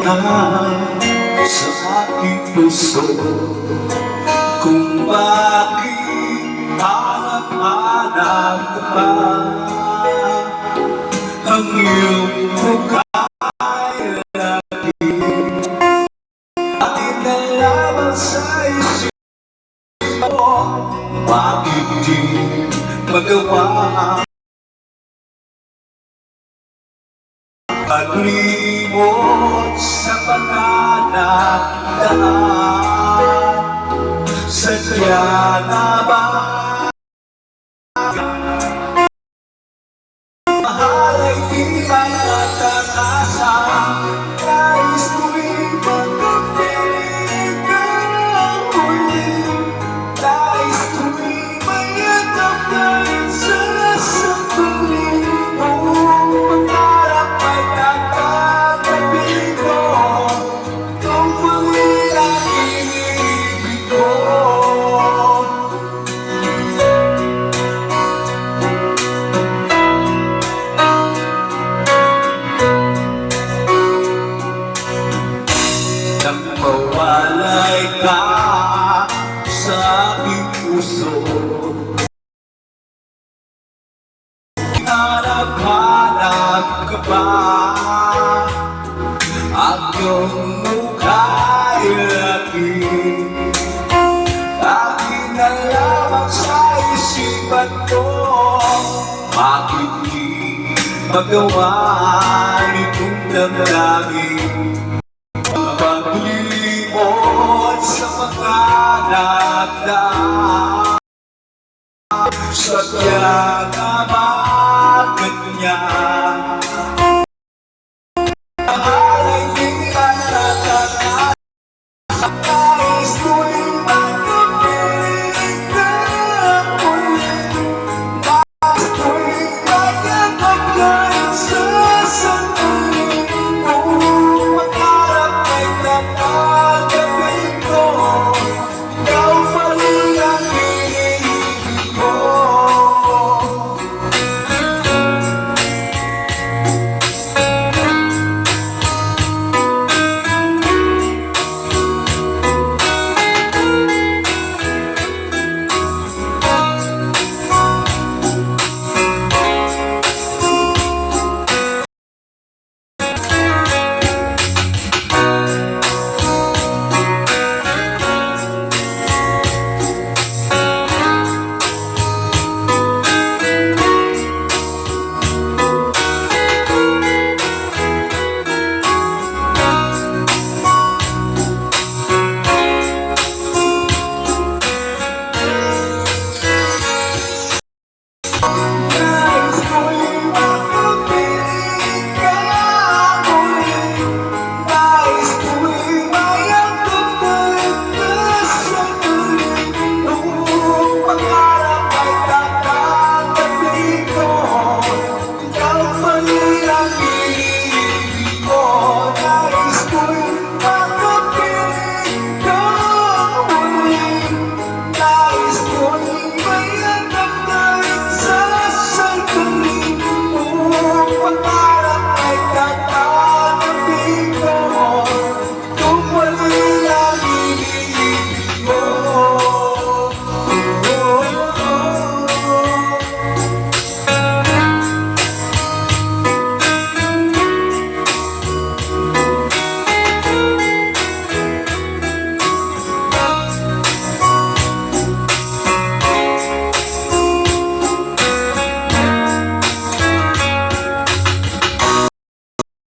sa aking puso kung bakit hanap-hanap ka pa. Ang iyong mukha ay lagi aking nalaman sa isip mo. Bakit di magawa paglimot sa pagkakadaan? Sadya na ba mahal ay di magkakasa? Nais ko'y magkapiling kang huli. Nais ko'y mayatap ka rin sa sandali mo. Pangarap ay nakatabi ko, ikaw pa'y ang iniibig ko. Nang mawalay ka sa aking puso, hanap-hanap ka ba? Ang iyong mukha'y lagi aking nalaman sa isipan ko. Bakit di magawa nitong damdamin? Paglimot sa mga nagdaan.